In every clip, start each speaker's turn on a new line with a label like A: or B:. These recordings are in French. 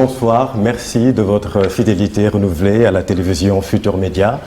A: Bonsoir, merci de votre fidélité renouvelée à la télévision Futur Média.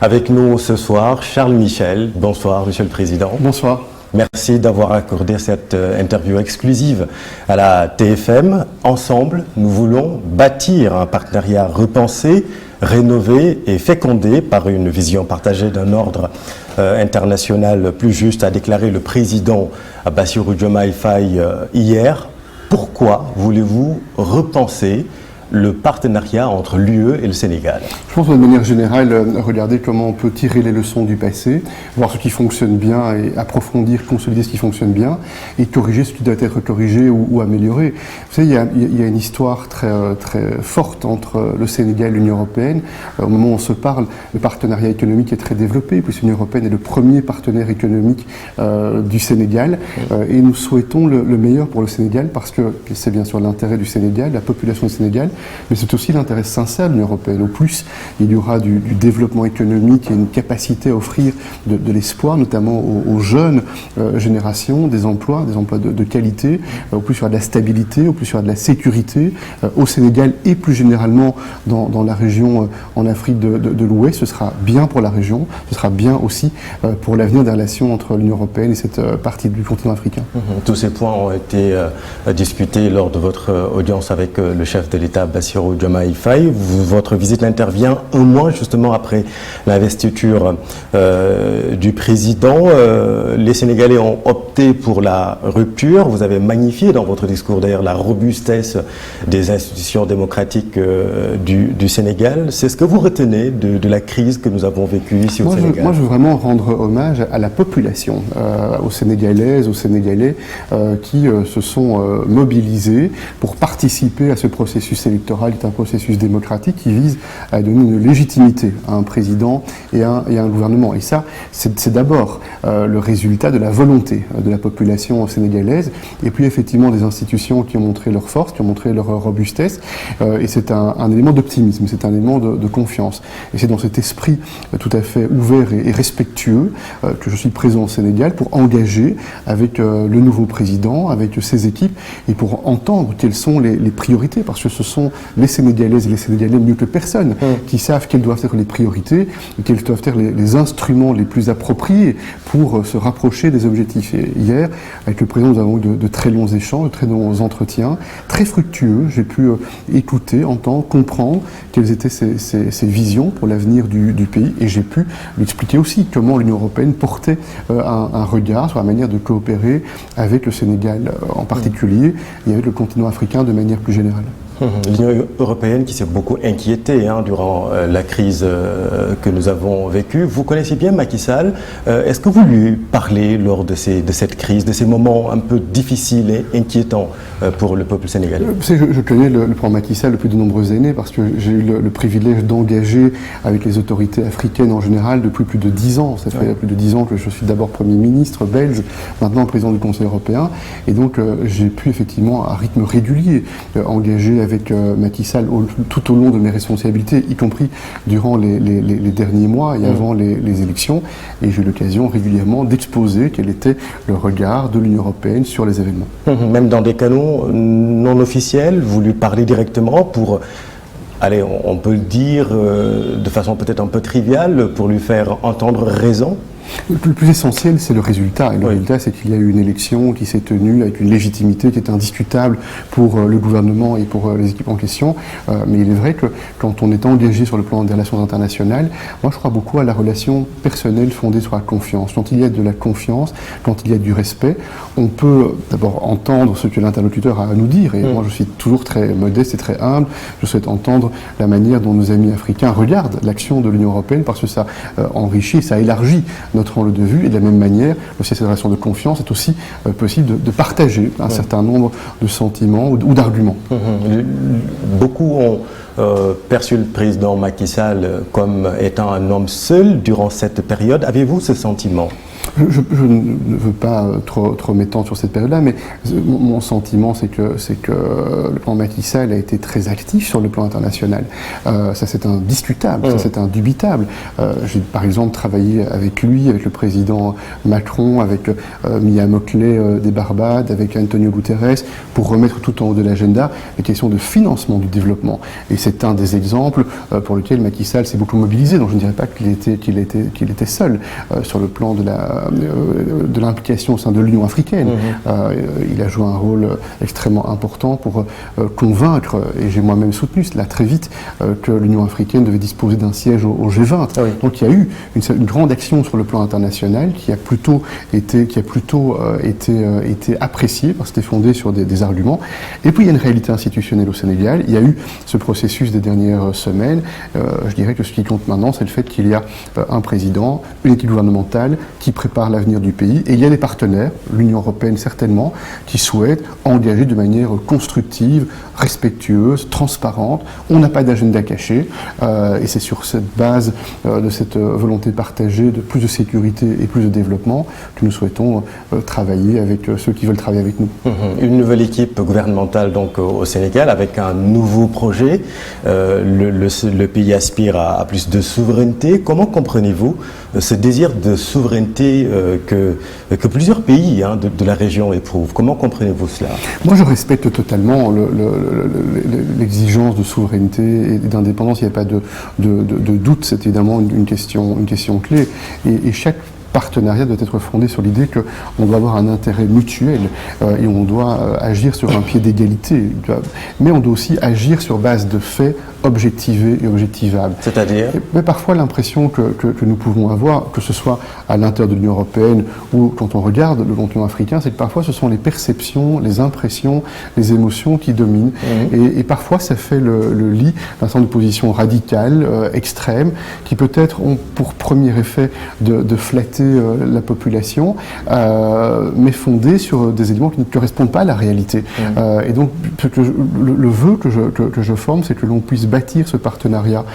A: Avec nous ce soir, Charles Michel. Bonsoir, Monsieur le Président.
B: Bonsoir.
A: Merci d'avoir accordé cette interview exclusive à la TFM. Ensemble, nous voulons bâtir un partenariat repensé, rénové et fécondé par une vision partagée d'un ordre international plus juste, a déclaré le président Bassirou Diomaye Faye hier. Pourquoi voulez-vous repenser le partenariat entre l'UE et le Sénégal?
B: Je pense de manière générale, regarder comment on peut tirer les leçons du passé, voir ce qui fonctionne bien et approfondir, consolider ce qui fonctionne bien et corriger ce qui doit être corrigé ou amélioré. Vous savez, il y a une histoire très forte entre le Sénégal et l'Union européenne. Au moment où on se parle, le partenariat économique est très développé, puisque l'Union européenne est le premier partenaire économique du Sénégal. Et nous souhaitons le meilleur pour le Sénégal parce que c'est bien sûr l'intérêt du Sénégal, la population du Sénégal, mais c'est aussi l'intérêt sincère de l'Union européenne. Au plus, il y aura du développement économique et une capacité à offrir de l'espoir, notamment aux jeunes générations, des emplois de qualité. Au plus, il y aura de la stabilité, au plus, il y aura de la sécurité au Sénégal et plus généralement dans la région en Afrique de l'Ouest. Ce sera bien pour la région, ce sera bien aussi pour l'avenir des relations entre l'Union européenne et cette partie du continent africain.
A: Tous ces points ont été discutés lors de votre audience avec le chef de l'État, Bassirou Diomaye Faye. Votre visite intervient un mois justement après l'investiture du président. Les Sénégalais ont opté pour la rupture. Vous avez magnifié dans votre discours d'ailleurs la robustesse des institutions démocratiques du Sénégal. C'est ce que vous retenez de la crise que nous avons vécue ici au Sénégal?
B: Moi, je veux vraiment rendre hommage à la population, aux Sénégalaises, aux Sénégalais qui se sont mobilisés pour participer à ce processus électoral, qui est un processus démocratique qui vise à donner une légitimité à un président et à un gouvernement. Et ça, c'est d'abord le résultat de la volonté de la population sénégalaise et puis effectivement des institutions qui ont montré leur force, qui ont montré leur robustesse. Et c'est un élément d'optimisme, c'est un élément de confiance. Et c'est dans cet esprit tout à fait ouvert et respectueux que je suis présent au Sénégal pour engager avec le nouveau président, avec ses équipes et pour entendre quelles sont les priorités, parce que ce sont les Sénégalaises et les Sénégalais mieux que personne qui savent quelles doivent être les priorités et quels doivent être les instruments les plus appropriés pour se rapprocher des objectifs. Et hier, avec le président, nous avons eu de très longs échanges, de très longs entretiens, très fructueux. J'ai pu écouter, entendre, comprendre quelles étaient ses visions pour l'avenir du pays et j'ai pu lui expliquer aussi comment l'Union européenne portait un regard sur la manière de coopérer avec le Sénégal en particulier et avec le continent africain de manière plus générale.
A: L'Union européenne qui s'est beaucoup inquiétée durant la crise que nous avons vécue. Vous connaissez bien Macky Sall. Est-ce que vous lui parlez lors de cette crise, de ces moments un peu difficiles et inquiétants pour le peuple sénégalais?
B: Je connais le plan Macky Sall depuis de nombreuses années parce que j'ai eu le privilège d'engager avec les autorités africaines en général depuis plus de 10 ans. Ça fait plus de 10 ans que je suis d'abord Premier ministre belge, maintenant président du Conseil européen. Et donc j'ai pu effectivement à rythme régulier engager avec Macky Sall tout au long de mes responsabilités, y compris durant les derniers mois et avant les élections. Et j'ai eu l'occasion régulièrement d'exposer quel était le regard de l'Union européenne sur les événements.
A: Même dans des canaux non officiels, vous lui parlez directement pour... Allez, on peut le dire de façon peut-être un peu triviale, pour lui faire entendre raison?
B: Le plus essentiel, c'est le résultat. Et le résultat, c'est qu'il y a eu une élection qui s'est tenue avec une légitimité qui est indiscutable pour le gouvernement et pour les équipes en question. Mais il est vrai que quand on est engagé sur le plan des relations internationales, moi je crois beaucoup à la relation personnelle fondée sur la confiance. Quand il y a de la confiance, quand il y a du respect, on peut d'abord entendre ce que l'interlocuteur a à nous dire. Et moi je suis toujours très modeste et très humble. Je souhaite entendre la manière dont nos amis africains regardent l'action de l'Union européenne parce que ça enrichit, ça élargit notre angle de vue, et de la même manière, aussi cette relation de confiance est aussi possible de partager un certain nombre de sentiments ou d'arguments.
A: Beaucoup ont perçu le président Macky Sall comme étant un homme seul durant cette période. Avez-vous ce sentiment?
B: Je ne veux pas trop m'étendre sur cette période-là, mais mon sentiment, c'est que le plan Macky Sall a été très actif sur le plan international. Ça, c'est indiscutable, ça, c'est indubitable. J'ai, par exemple, travaillé avec lui, avec le président Macron, avec Mia Mottley des Barbades, avec Antonio Guterres, pour remettre tout en haut de l'agenda les questions de financement du développement. Et c'est un des exemples pour lequel Macky Sall s'est beaucoup mobilisé. Donc je ne dirais pas qu'il était seul sur le plan de l'implication au sein de l'Union africaine. Il a joué un rôle extrêmement important pour convaincre, et j'ai moi-même soutenu cela très vite, que l'Union africaine devait disposer d'un siège au G20. Ah oui. Donc il y a eu une grande action sur le plan international qui a plutôt été appréciée, parce que c'était fondé sur des arguments. Et puis il y a une réalité institutionnelle au Sénégal. Il y a eu ce processus des dernières semaines. Je dirais que ce qui compte maintenant, c'est le fait qu'il y a un président, une équipe gouvernementale qui prépare l'avenir du pays, et il y a des partenaires, l'Union européenne certainement, qui souhaitent engager de manière constructive, respectueuse, transparente. On n'a pas d'agenda caché, et c'est sur cette base de cette volonté partagée de plus de sécurité et plus de développement que nous souhaitons travailler avec ceux qui veulent travailler avec nous.
A: Une nouvelle équipe gouvernementale donc au Sénégal avec un nouveau projet. Le pays aspire à plus de souveraineté. Comment comprenez-vous ce désir de souveraineté que plusieurs pays de la région éprouvent? Comment comprenez-vous cela?
B: Moi, je respecte totalement l'exigence de souveraineté et d'indépendance. Il n'y a pas de doute. C'est évidemment une question clé. Et chaque partenariat doit être fondé sur l'idée qu'on doit avoir un intérêt mutuel et on doit agir sur un pied d'égalité. Mais on doit aussi agir sur base de faits objectivés et objectivables.
A: C'est-à-dire?
B: Mais parfois l'impression que nous pouvons avoir, que ce soit à l'intérieur de l'Union européenne ou quand on regarde le continent africain, c'est que parfois ce sont les perceptions, les impressions, les émotions qui dominent. Et parfois ça fait le lit d'un certain nombre de positions radicales, extrêmes, qui peut-être ont pour premier effet de flatter la population, mais fondées sur des éléments qui ne correspondent pas à la réalité. Et donc le vœu que je forme, c'est que l'on puisse bâtir ce partenariat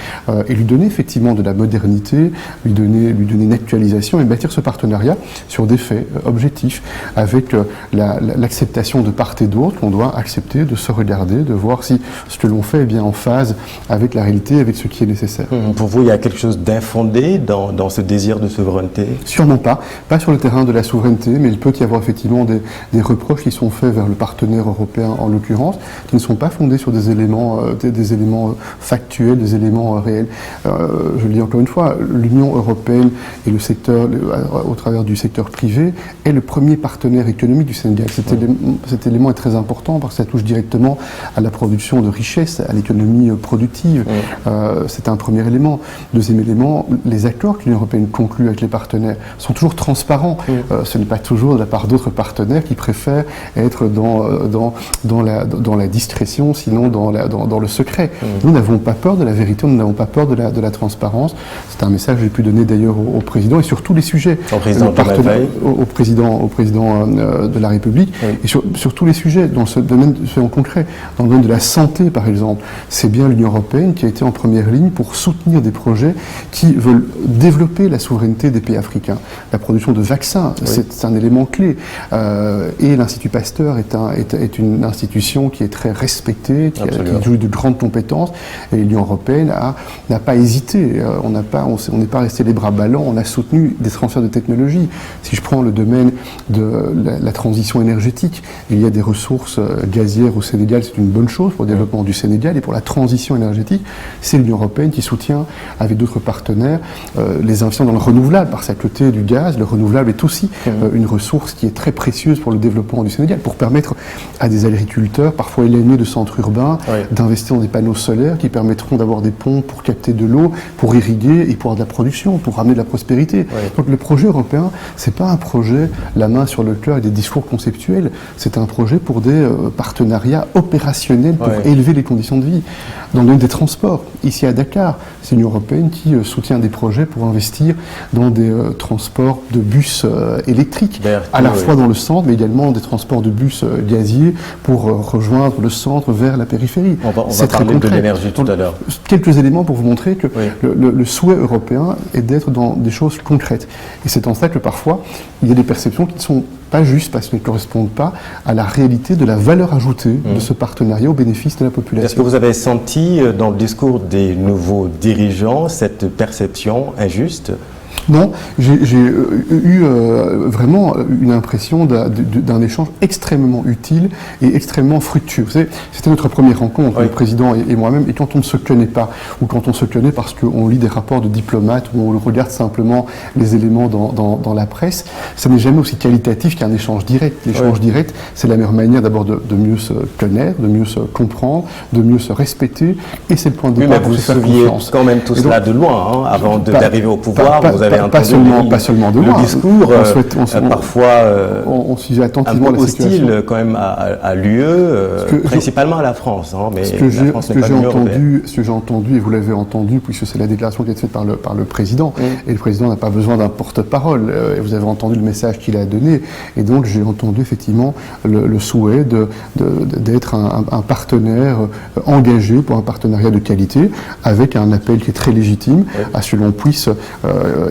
B: et lui donner effectivement de la modernité, lui donner une actualisation et bâtir ce partenariat sur des faits objectifs, avec l'acceptation de part et d'autre. On doit accepter de se regarder, de voir si ce que l'on fait est bien en phase avec la réalité, avec ce qui est nécessaire.
A: Pour vous, il y a quelque chose d'infondé dans ce désir de souveraineté?
B: Sûrement pas sur le terrain de la souveraineté, mais il peut y avoir effectivement des reproches qui sont faits vers le partenaire européen en l'occurrence, qui ne sont pas fondés sur des éléments factuels, des éléments réels. Je le dis encore une fois, l'Union européenne et le secteur, au travers du secteur privé, est le premier partenaire économique du Sénégal. Cet élément est très important parce que ça touche directement à la production de richesses, à l'économie productive. C'est un premier élément. Deuxième élément, les accords que l'Union européenne conclut avec les partenaires sont toujours transparents. Ce n'est pas toujours de la part d'autres partenaires qui préfèrent être dans la discrétion, sinon dans le secret. Nous n'avons pas peur de la vérité, nous n'avons pas peur de la transparence. C'est un message que j'ai pu donner d'ailleurs au président et sur tous les sujets. Au président de la République et sur tous les sujets, dans ce domaine en concret. Dans le domaine de la santé, par exemple, c'est bien l'Union européenne qui a été en première ligne pour soutenir des projets qui veulent développer la souveraineté des pays africains. La production de vaccins, c'est un élément clé. Et l'Institut Pasteur est une institution qui est très respectée, qui joue de grandes compétences. Et l'Union européenne n'a pas hésité. On n'est pas resté les bras ballants. On a soutenu des transferts de technologies. Si je prends le domaine de la transition énergétique, il y a des ressources gazières au Sénégal. C'est une bonne chose pour le développement du Sénégal. Et pour la transition énergétique, c'est l'Union européenne qui soutient, avec d'autres partenaires, les investissements dans le renouvelable. Parce qu'à côté du gaz, le renouvelable est aussi une ressource qui est très précieuse pour le développement du Sénégal, pour permettre à des agriculteurs, parfois éloignés de centres urbains, d'investir dans des panneaux solaires qui permettront d'avoir des pompes pour capter de l'eau, pour irriguer et pour avoir de la production, pour ramener de la prospérité. Donc le projet européen, c'est pas un projet la main sur le cœur et des discours conceptuels, c'est un projet pour des partenariats opérationnels pour élever les conditions de vie. Dans le domaine des transports, ici à Dakar, c'est l'Union européenne qui soutient des projets pour investir dans des transports de bus électriques,
A: BRT,
B: à la fois dans le centre, mais également des transports de bus gaziers pour rejoindre le centre vers la périphérie.
A: On va parler de l'énergie tout à l'heure.
B: Quelques éléments pour vous montrer que le souhait européen est d'être dans des choses concrètes. Et c'est en ça que parfois, il y a des perceptions qui ne sont pas justes parce qu'elles ne correspondent pas à la réalité de la valeur ajoutée de ce partenariat au bénéfice de la population.
A: Est-ce que vous avez senti dans le discours des nouveaux dirigeants cette perception injuste ?
B: Non, j'ai eu vraiment une impression d'un échange extrêmement utile et extrêmement fructueux. Vous savez, c'était notre première rencontre, le président et moi-même, et quand on ne se connaît pas, ou quand on se connaît parce qu'on lit des rapports de diplomates, ou on regarde simplement les éléments dans la presse, ça n'est jamais aussi qualitatif qu'un échange direct. L'échange direct, c'est la meilleure manière d'abord de mieux se connaître, de mieux se comprendre, de mieux se respecter, et c'est le point de départ pour se faire confiance.
A: Mais vous saviez quand même tout cela de loin, avant d'arriver au pouvoir, vous avez
B: pas seulement de loin.
A: Le discours, parfois
B: on suivait attentivement
A: un peu
B: la situation.
A: hostile quand même à l'UE, principalement à la France. Mais
B: ce que j'ai entendu, et vous l'avez entendu, puisque c'est la déclaration qui a été faite par le président, et le président n'a pas besoin d'un porte-parole, et vous avez entendu le message qu'il a donné, et donc j'ai entendu effectivement le souhait d'être un partenaire engagé pour un partenariat de qualité, avec un appel qui est très légitime, à ce que l'on puisse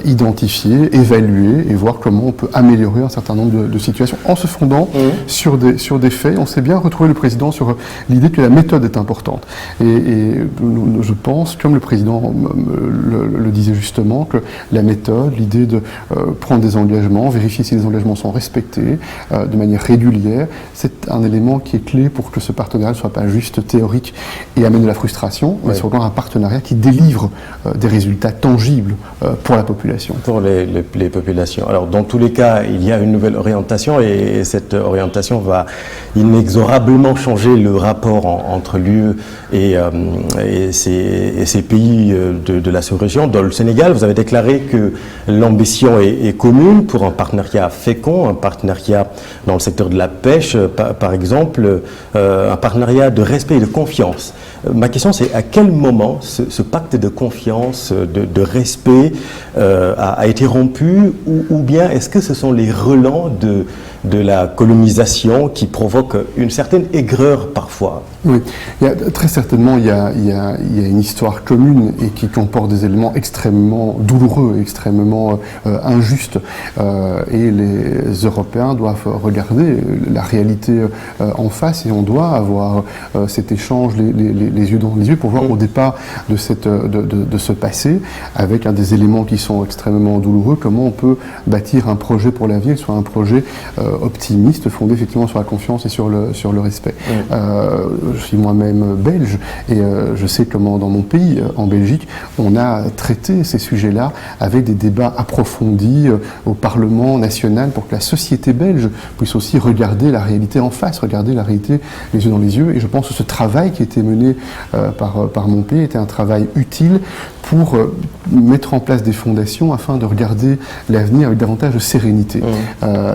B: identifier, évaluer et voir comment on peut améliorer un certain nombre de situations en se fondant sur des faits. On s'est bien retrouvé le président sur l'idée que la méthode est importante. Et je pense, comme le président le disait justement, que la méthode, l'idée de prendre des engagements, vérifier si les engagements sont respectés de manière régulière, c'est un élément qui est clé pour que ce partenariat ne soit pas juste théorique et amène de la frustration, mais soit un partenariat qui délivre des résultats tangibles pour la population.
A: Pour les populations. Alors, dans tous les cas, il y a une nouvelle orientation et cette orientation va inexorablement changer le rapport entre l'UE et ces pays de la sous-région. Dans le Sénégal, vous avez déclaré que l'ambition est commune pour un partenariat fécond, un partenariat dans le secteur de la pêche, par exemple, un partenariat de respect et de confiance. Ma question, c'est à quel moment ce pacte de confiance, de respect a été rompu, ou bien est-ce que ce sont les relents de la colonisation qui provoquent une certaine aigreur parfois?
B: Oui, très certainement il y a une histoire commune et qui comporte des éléments extrêmement douloureux, extrêmement injustes, et les Européens doivent regarder la réalité en face, et on doit avoir cet échange les yeux dans les yeux pour voir au départ de ce passé, avec des éléments qui sont extrêmement douloureux, comment on peut bâtir un projet pour l'avenir, soit un projet optimiste, fondé effectivement sur la confiance et sur le respect. Je suis moi-même belge et je sais comment dans mon pays, en Belgique, on a traité ces sujets-là avec des débats approfondis au Parlement national pour que la société belge puisse aussi regarder la réalité en face, regarder la réalité les yeux dans les yeux. Et je pense que ce travail qui a été mené par mon pays était un travail utile pour mettre en place des fondations afin de regarder l'avenir avec davantage de sérénité.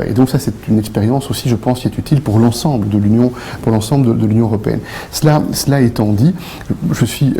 B: Et donc ça, c'est une expérience aussi, je pense, qui est utile pour l'ensemble de l'Union, de l'Union européenne. Cela étant dit, je suis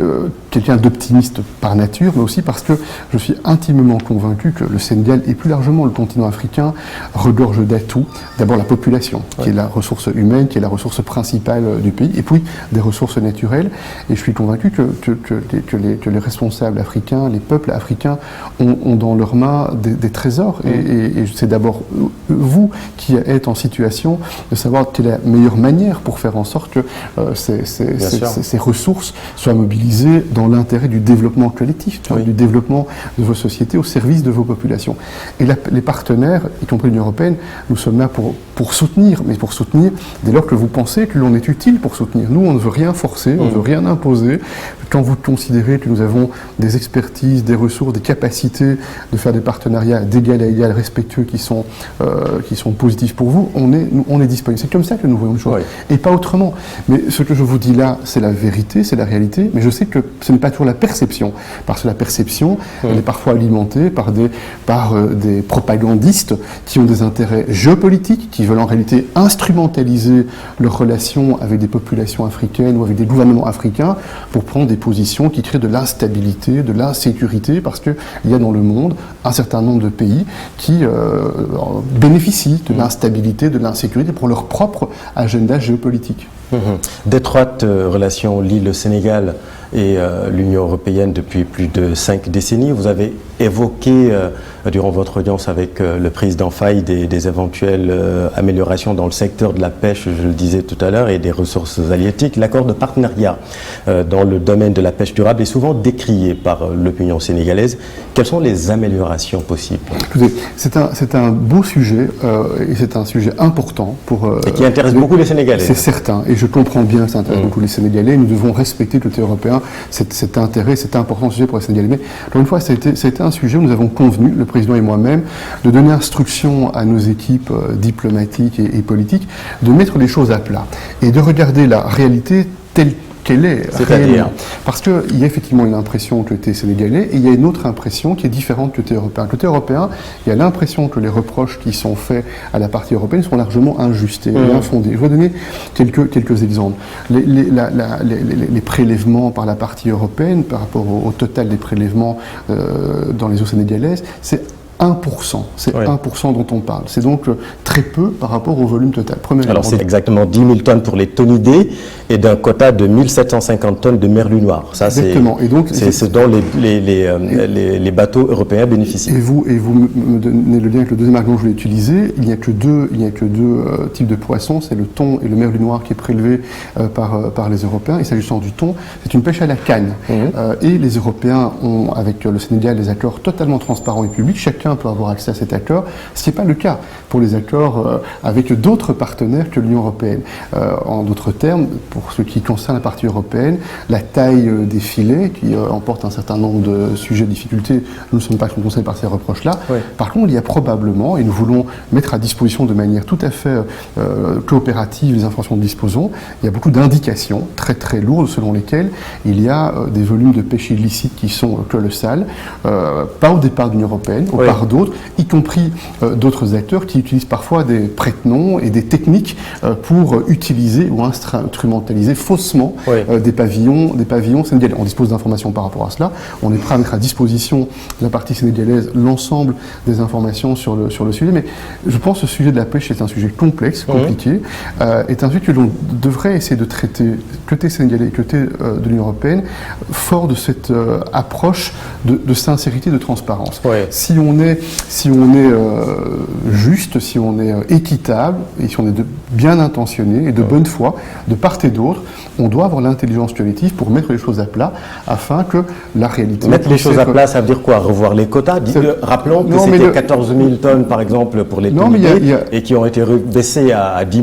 B: quelqu'un d'optimiste par nature, mais aussi parce que je suis intimement convaincu que le Sénégal et plus largement le continent africain regorge d'atouts. D'abord la population, qui est la ressource humaine, qui est la ressource principale du pays, et puis des ressources naturelles. Et je suis convaincu que les responsables africains, les peuples africains ont dans leurs mains des trésors. Et c'est d'abord vous qui êtes en situation de savoir quelle est la meilleure manière pour faire en sorte que ces ressources soient mobilisées dans l'intérêt du développement collectif, du développement de vos sociétés au service de vos populations. Et les partenaires, y compris l'Union européenne, nous sommes là pour soutenir, mais pour soutenir dès lors que vous pensez que l'on est utile pour soutenir. Nous, on ne veut rien forcer, on ne veut rien imposer. Quand vous considérez que nous avons des expertises, des ressources, des capacités de faire des partenariats d'égal à égal, respectueux, qui sont positifs pour vous, on est disponible. C'est comme ça que nous voyons les choses, et pas autrement. Mais ce que je vous dis là, c'est la vérité, c'est la réalité, mais je sais que ce n'est pas toujours la perception, parce que la perception, elle est parfois alimentée par des propagandistes qui ont des intérêts géopolitiques, qui veulent en réalité instrumentaliser leurs relations avec des populations africaines ou avec des gouvernements africains pour prendre des positions qui créent de l'instabilité, de l'insécurité sécurité, parce qu'il y a dans le monde un certain nombre de pays qui bénéficient de l'instabilité, de l'insécurité pour leur propre agenda géopolitique.
A: D'étroites relations lient le Sénégal et l'Union européenne depuis plus de 5 décennies. Vous avez évoqué durant votre audience avec le président Faye des éventuelles améliorations dans le secteur de la pêche, je le disais tout à l'heure, et des ressources halieutiques. L'accord de partenariat dans le domaine de la pêche durable est souvent décrié par l'opinion sénégalaise. Quelles sont les améliorations possibles?
B: Écoutez, c'est un beau sujet et c'est un sujet important
A: et qui intéresse beaucoup les Sénégalais.
B: C'est certain, et je comprends bien que ça intéresse beaucoup les Sénégalais. Nous devons respecter le côté européen, cet intérêt, c'est un important sujet pour les Sénégalais. Mais encore une fois, ça a été un sujet où nous avons convenu, le président et moi-même, de donner instruction à nos équipes diplomatiques et politiques de mettre les choses à plat et de regarder la réalité telle qu'elle est réellement. Parce qu'il y a effectivement une impression côté sénégalais et il y a une autre impression qui est différente côté européen. Côté européen, il y a l'impression que les reproches qui sont faits à la partie européenne sont largement injustés et infondés. Je vais donner quelques exemples. Les prélèvements par la partie européenne par rapport au total des prélèvements dans les eaux sénégalaises, c'est 1%, c'est 1% dont on parle. C'est donc très peu par rapport au volume total.
A: Alors c'est exactement 10 000 tonnes pour les tonidés et d'un quota de 1750 tonnes de merlu noir. Ça,
B: exactement. Et donc
A: c'est dont les bateaux européens bénéficient.
B: Et vous me donnez le lien avec le deuxième argument que je voulais utiliser. Il n'y a que deux types de poissons, c'est le thon et le merlu noir qui est prélevé par les Européens. Et s'agissant du thon, c'est une pêche à la canne. Et les Européens ont, avec le Sénégal, des accords totalement transparents et publics. Chacun peut avoir accès à cet accord, ce qui n'est pas le cas pour les accords avec d'autres partenaires que l'Union européenne. En d'autres termes, pour ce qui concerne la partie européenne, la taille des filets, qui emporte un certain nombre de sujets de difficultés, nous ne sommes pas concernés par ces reproches-là. Par contre, il y a probablement, et nous voulons mettre à disposition de manière tout à fait coopérative les informations dont nous disposons, il y a beaucoup d'indications très très lourdes selon lesquelles il y a des volumes de pêche illicite qui sont colossales, pas au départ de l'Union européenne, par d'autres, y compris d'autres acteurs qui utilisent parfois des prête-noms et des techniques pour utiliser ou instrumentaliser faussement des pavillons sénégalais. On dispose d'informations par rapport à cela. On est prêt à mettre à disposition de la partie sénégalaise l'ensemble des informations sur le sujet. Mais je pense que ce sujet de la pêche est un sujet complexe, compliqué, est un sujet que l'on devrait essayer de traiter côté sénégalais et côté de l'Union européenne, fort de cette approche de sincérité, de transparence. Si on est juste, si on est équitable et si on est bien intentionné et de bonne foi, de part et d'autre, on doit avoir l'intelligence collective pour mettre les choses à plat afin que la réalité...
A: Mettre les choses à plat, ça veut dire quoi? Revoir les quotas? Rappelons que c'était 14 000 tonnes par exemple pour les tonidés et qui ont été baissés à 10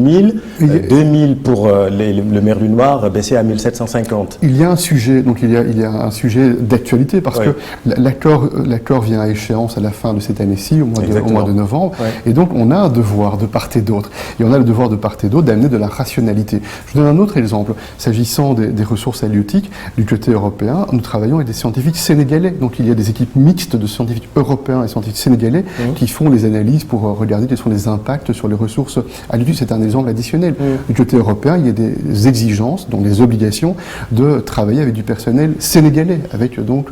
A: 000, 2 000 pour le merlu noir baissé à 1750.
B: Il y a un sujet, donc il y a un sujet d'actualité parce que l'accord vient à échéance à la fin de cette année-ci, au mois de novembre, et donc on a un devoir de part et d'autre. Et on a le devoir de part et d'autre d'amener de la rationalité. Je vous donne un autre exemple. S'agissant des ressources halieutiques, du côté européen, nous travaillons avec des scientifiques sénégalais. Donc il y a des équipes mixtes de scientifiques européens et scientifiques sénégalais qui font les analyses pour regarder quels sont les impacts sur les ressources halieutiques. C'est un exemple additionnel. Du côté européen, il y a des exigences, donc des obligations de travailler avec du personnel sénégalais, avec donc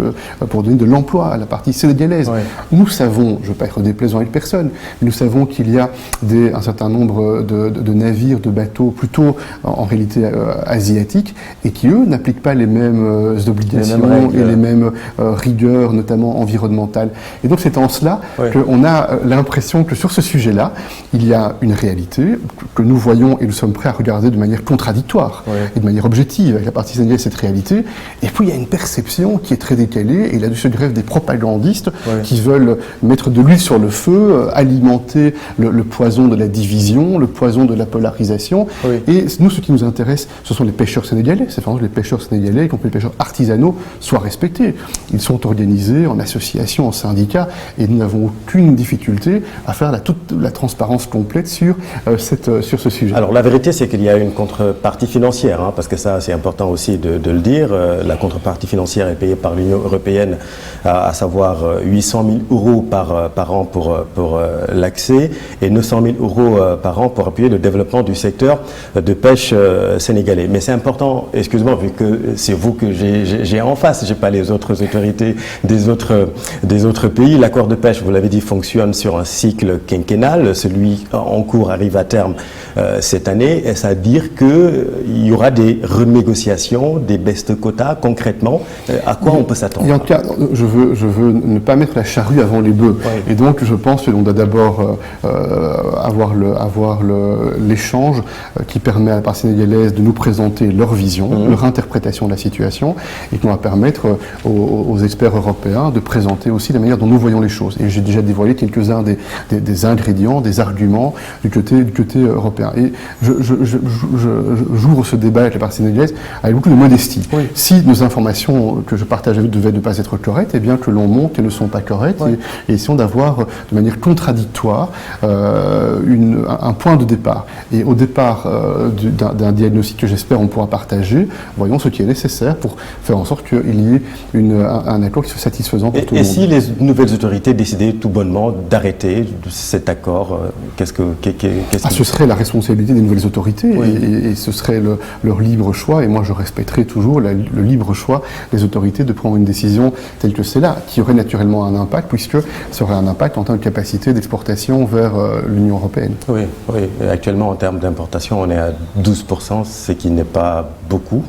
B: pour donner de l'emploi à la partie sénégalaise. Nous savons, je ne veux pas être déplaisant avec personne, mais nous savons qu'il y a un certain nombre de navires, de bateaux plutôt en réalité asiatiques et qui eux n'appliquent pas les mêmes obligations et les mêmes rigueurs, notamment environnementales. Et donc c'est en cela qu'on a l'impression que sur ce sujet-là, il y a une réalité que nous voyons et nous sommes prêts à regarder de manière contradictoire et de manière objective avec la partie sénégalaise cette réalité. Et puis il y a une perception qui est très décalée et là-dessus se grèvent des propagandistes qui veulent mettre de l'huile sur le feu, alimenter le poison de la division, le poison de la polarisation. Et nous, ce qui nous intéresse, ce sont les pêcheurs sénégalais. C'est vraiment que les pêcheurs sénégalais, y compris les pêcheurs artisanaux, soient respectés. Ils sont organisés en association, en syndicats, et nous n'avons aucune difficulté à faire toute la transparence complète sur ce sujet.
A: Alors la vérité, c'est qu'il y a une contrepartie financière, parce que ça, c'est important aussi de le dire. La contrepartie financière est payée par l'Union européenne, à savoir 800 000 € par an pour l'accès et 900 000 euros par an pour appuyer le développement du secteur de pêche sénégalais. Mais c'est important, excusez-moi, vu que c'est vous que j'ai en face, j'ai pas les autres autorités des autres pays. L'accord de pêche, vous l'avez dit, fonctionne sur un cycle quinquennal. Celui en cours arrive à terme cette année. Est-ce à dire qu'il y aura des renégociations, des baisses de quotas concrètement? À quoi on peut s'attendre?
B: En tout cas, je veux ne pas mettre la charrue avant les bœufs. Oui. Et donc, je pense que l'on doit d'abord avoir l'échange qui permet à la part sénégalaise de nous présenter leur vision, leur interprétation de la situation, et qui va permettre aux experts européens de présenter aussi la manière dont nous voyons les choses. Et j'ai déjà dévoilé quelques-uns des ingrédients, des arguments du côté européen. Et j'ouvre ce débat avec la partie sénégalaise avec beaucoup de modestie. Oui. Si nos informations que je partage avec vous devaient ne pas être correctes, eh bien que l'on montre qu'elles ne sont pas correctes, oui. et essayons d'avoir de manière contradictoire un point de départ. Et au départ d'un diagnostic que j'espère on pourra partager, voyons ce qui est nécessaire pour faire en sorte qu'il y ait un accord qui soit satisfaisant pour tout le monde.
A: Et si les nouvelles autorités décidaient tout bonnement d'arrêter cet accord,
B: ce serait la responsabilité des nouvelles autorités, oui. et ce serait leur libre choix, et moi je respecterai toujours le libre choix des autorités de prendre une décision telle que celle-là, qui aurait naturellement un impact, puisque ça aurait un impact en termes de capacité d'exportation vers l'Union européenne.
A: Oui, oui. Et actuellement en termes d'importation, on est à 12%, ce qui n'est pas beaucoup.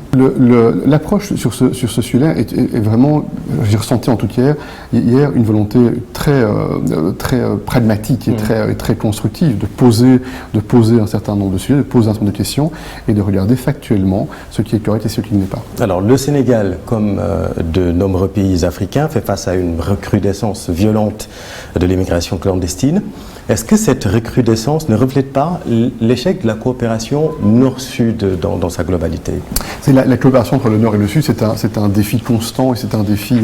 B: L'approche sur ce sujet-là est vraiment, j'ai ressenti en tout cas hier une volonté très pragmatique et très constructive de poser un certain nombre de sujets, de poser un certain nombre de questions et de regarder factuellement ce qui est correct et ce qui ne l'est pas.
A: Alors le Sénégal, comme de nombreux pays africains, fait face à une recrudescence violente de l'immigration clandestine. Est-ce que cette recrudescence ne reflète pas l'échec de la coopération Nord-Sud dans sa globalité?
B: C'est la coopération entre le Nord et le Sud, c'est un défi constant et c'est un défi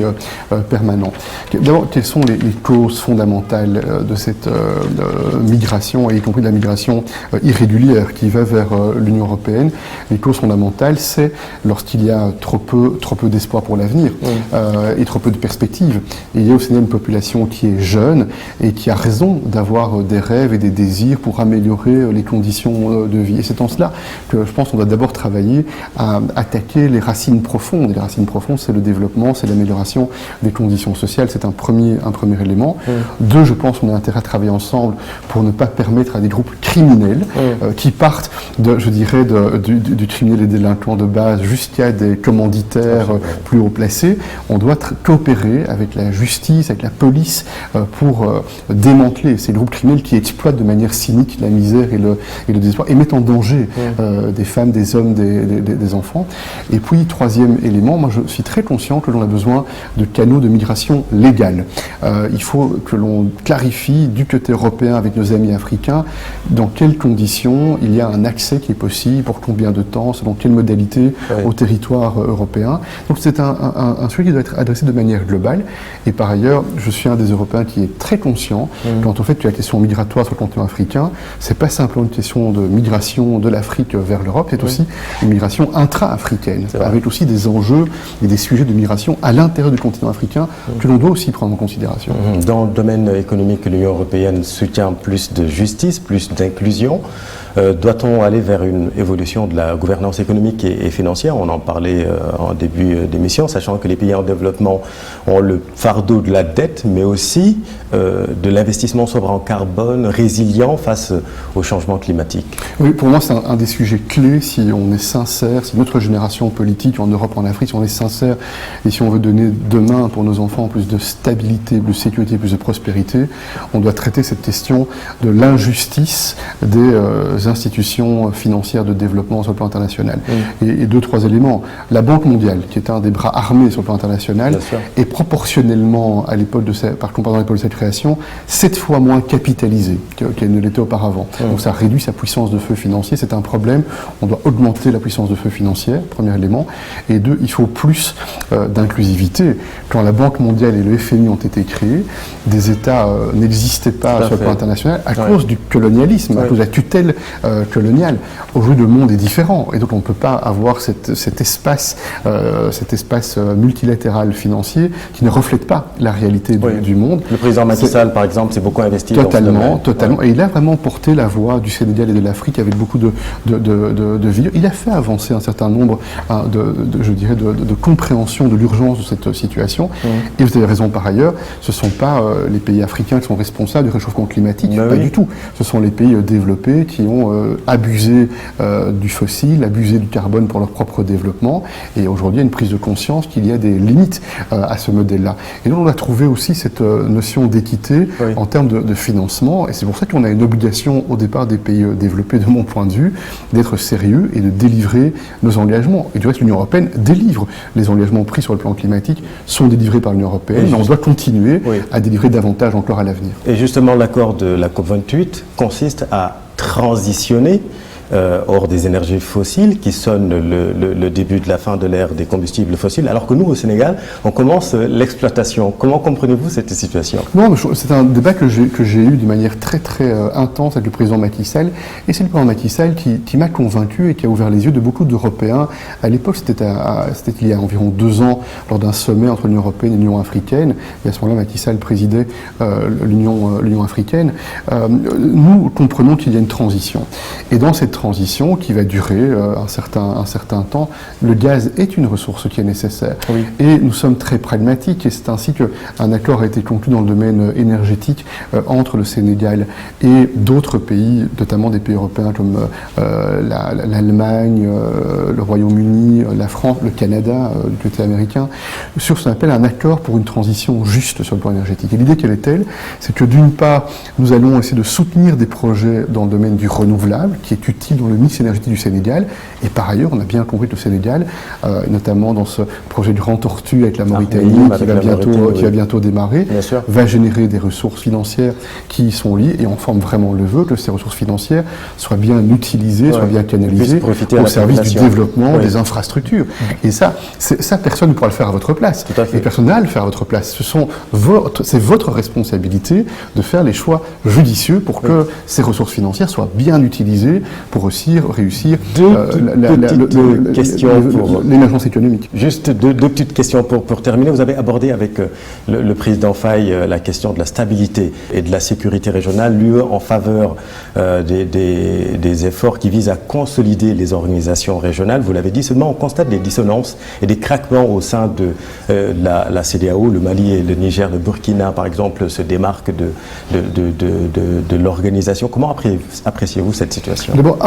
B: permanent. D'abord, quelles sont les causes fondamentales de cette migration, et y compris de la migration irrégulière qui va vers l'Union européenne? Les causes fondamentales, c'est lorsqu'il y a trop peu d'espoir pour l'avenir et trop peu de perspectives. Et il y a au Sénégal une population qui est jeune et qui a raison d'avoir des rêves et des désirs pour améliorer les conditions de vie. Et c'est en cela que je pense qu'on doit d'abord travailler à attaquer les racines profondes. Et les racines profondes, c'est le développement, c'est l'amélioration des conditions sociales. C'est un premier élément. Deux, je pense qu'on a intérêt à travailler ensemble pour ne pas permettre à des groupes criminels qui partent du criminel et délinquant de base jusqu'à des commanditaires plus haut placés. On doit coopérer avec la justice, avec la police pour démanteler ces groupes criminels qui exploitent de manière cynique la misère et le désespoir et mettent en danger des femmes, des hommes, des enfants. Et puis, troisième élément, moi je suis très conscient que l'on a besoin de canaux de migration légale. Il faut que l'on clarifie du côté européen avec nos amis africains dans quelles conditions il y a un accès qui est possible, pour combien de temps, selon quelles modalités au territoire européen. Donc c'est un sujet qui doit être adressé de manière globale. Et par ailleurs, je suis un des Européens qui est très conscient quant au fait que la question migratoire sur le continent africain, c'est pas simplement une question de migration de l'Afrique vers l'Europe, c'est aussi une migration intra-africaine, avec aussi des enjeux et des sujets de migration à l'intérieur du continent africain que l'on doit aussi prendre en considération.
A: Dans le domaine économique, l'Union européenne soutient plus de justice, plus d'inclusion. Doit-on aller vers une évolution de la gouvernance économique et financière? On en parlait en début d'émission, sachant que les pays en développement ont le fardeau de la dette, mais aussi de l'investissement sobre en carbone, résilient face au changement climatique.
B: Oui, pour moi, c'est un des sujets clés si on est sincère, si notre génération politique en Europe, en Afrique, si on est sincère et si on veut donner demain pour nos enfants plus de stabilité, plus de sécurité, plus de prospérité, on doit traiter cette question de l'injustice des institutions financières de développement sur le plan international. Et deux, trois éléments. La Banque mondiale, qui est un des bras armés sur le plan international, est proportionnellement, à l'époque de cette création, 7 fois moins capitalisée qu'elle ne l'était auparavant. Donc ça réduit sa puissance de feu financier, c'est un problème. On doit augmenter la puissance de feu financière, premier élément. Et deux, il faut plus d'inclusivité. Quand la Banque mondiale et le FMI ont été créés, des États n'existaient pas sur le plan international à cause du colonialisme, à cause de la tutelle coloniale. Aujourd'hui, le monde est différent et donc on ne peut pas avoir cet espace multilatéral financier qui ne reflète pas la réalité du monde.
A: Le président Macky Sall, par exemple, s'est beaucoup investi
B: totalement. Et il a vraiment porté la voix du Sénégal et de l'Afrique avec beaucoup de vigueur. Il a fait avancer un certain nombre de compréhension de l'urgence de cette situation. Et vous avez raison par ailleurs, ce ne sont pas les pays africains qui sont responsables du réchauffement climatique, pas du tout. Ce sont les pays développés qui ont abusé du fossile, abusé du carbone pour leur propre développement. Et aujourd'hui, il y a une prise de conscience qu'il y a des limites à ce modèle-là. Et donc, on a trouvé aussi cette notion d'équité en termes de financement. Et c'est pour ça qu'on a une obligation au départ des pays développés, de mon point de vue, d'être sérieux et de délivrer nos engagements. Et du reste, l'Union européenne délivre les engagements pris sur le plan climatique, sont délivrés par l'Union européenne, mais on doit continuer à délivrer davantage encore à l'avenir.
A: Et justement, l'accord de la COP28 consiste à transitionner hors des énergies fossiles, qui sonne le début de la fin de l'ère des combustibles fossiles, alors que nous, au Sénégal, on commence l'exploitation. Comment comprenez-vous cette situation?
B: Non, c'est un débat que j'ai eu de manière très très intense avec le président Macky Sall, et c'est le président Macky Sall qui m'a convaincu et qui a ouvert les yeux de beaucoup d'Européens. À l'époque, c'était il y a environ 2 ans, lors d'un sommet entre l'Union européenne et l'Union africaine, et à ce moment-là, Macky Sall présidait l'Union africaine. Nous comprenons qu'il y a une transition. Et dans cette transition qui va durer un certain temps, le gaz est une ressource qui est nécessaire. Et nous sommes très pragmatiques, et c'est ainsi qu'un accord a été conclu dans le domaine énergétique entre le Sénégal et d'autres pays, notamment des pays européens comme l'Allemagne, le Royaume-Uni, la France, le Canada, du côté américain, sur ce qu'on appelle un accord pour une transition juste sur le plan énergétique. Et l'idée quelle est telle, c'est que d'une part, nous allons essayer de soutenir des projets dans le domaine du renouvelable, qui est utile dans le mix énergétique du Sénégal, et par ailleurs, on a bien compris que le Sénégal, notamment dans ce projet du Grand Tortue avec la Mauritanie, qui va bientôt démarrer, va générer des ressources financières qui y sont liées, et on forme vraiment le vœu que ces ressources financières soient bien utilisées, soient bien canalisées au service du développement des infrastructures. Et ça, personne ne pourra le faire à votre place. Et personne n'a à le faire à votre place. C'est votre responsabilité de faire les choix judicieux pour que ces ressources financières soient bien utilisées pour aussi réussir l'émergence économique.
A: Juste deux petites questions pour terminer. Vous avez abordé avec le président Faye la question de la stabilité et de la sécurité régionale, l'UE en faveur des efforts qui visent à consolider les organisations régionales. Vous l'avez dit, seulement on constate des dissonances et des craquements au sein de la CEDEAO. Le Mali et le Niger, le Burkina par exemple, se démarquent de l'organisation. Comment appréciez-vous cette situation?
B: D'abord,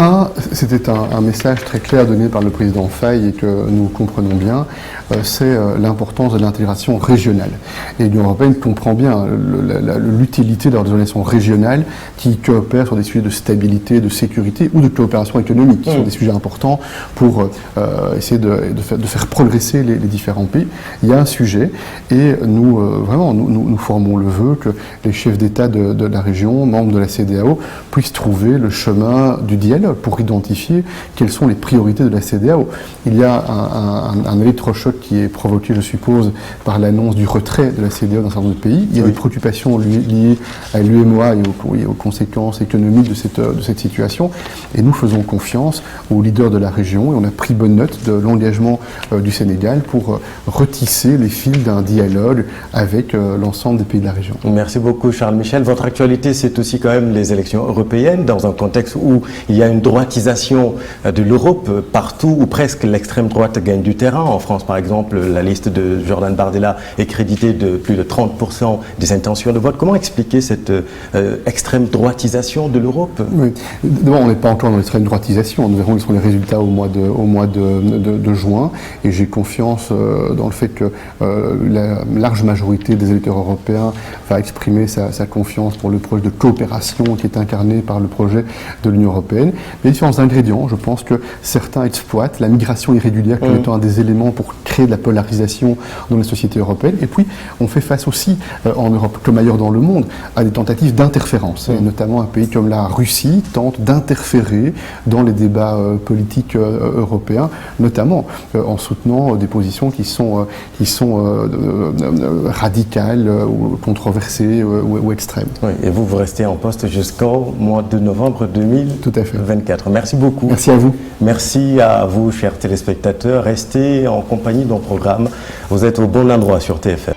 B: c'était un message très clair donné par le président Faye et que nous comprenons bien, c'est l'importance de l'intégration régionale. Et l'Union européenne comprend bien l'utilité de l'organisation régionale qui coopère sur des sujets de stabilité, de sécurité ou de coopération économique, qui sont des sujets importants pour essayer de faire progresser les différents pays. Il y a un sujet et nous formons le vœu que les chefs d'État de la région, membres de la CEDEAO, puissent trouver le chemin du dialogue pour identifier quelles sont les priorités de la CEDEAO. Il y a un électrochoc qui est provoqué, je suppose, par l'annonce du retrait de la CEDEAO dans un certain nombre de pays. Il y a des préoccupations liées à l'UEMOA et aux conséquences économiques de cette situation. Et nous faisons confiance aux leaders de la région et on a pris bonne note de l'engagement du Sénégal pour retisser les fils d'un dialogue avec l'ensemble des pays de la région.
A: Merci beaucoup Charles Michel. Votre actualité, c'est aussi quand même les élections européennes dans un contexte où il y a une droitisation de l'Europe partout, où presque l'extrême droite gagne du terrain. En France, par exemple, la liste de Jordan Bardella est créditée de plus de 30% des intentions de vote. Comment expliquer cette extrême droitisation de l'Europe?
B: Oui. D'abord, on n'est pas encore dans l'extrême droitisation. Nous verrons quels sont les résultats au mois de juin. Et j'ai confiance dans le fait que la large majorité des électeurs européens va exprimer sa confiance pour le projet de coopération qui est incarné par le projet de l'Union européenne. Il y a différents ingrédients. Je pense que certains exploitent la migration irrégulière comme étant un des éléments pour créer de la polarisation dans les sociétés européennes. Et puis, on fait face aussi, en Europe comme ailleurs dans le monde, à des tentatives d'interférence. Et notamment un pays comme la Russie tente d'interférer dans les débats politiques européens, notamment en soutenant des positions qui sont radicales ou controversées ou extrêmes.
A: Oui, et vous restez en poste jusqu'au mois de novembre 2023. Tout à fait. 2024. Merci beaucoup.
B: Merci à vous.
A: Merci à vous, chers téléspectateurs. Restez en compagnie de nos programmes. Vous êtes au bon endroit sur TFM.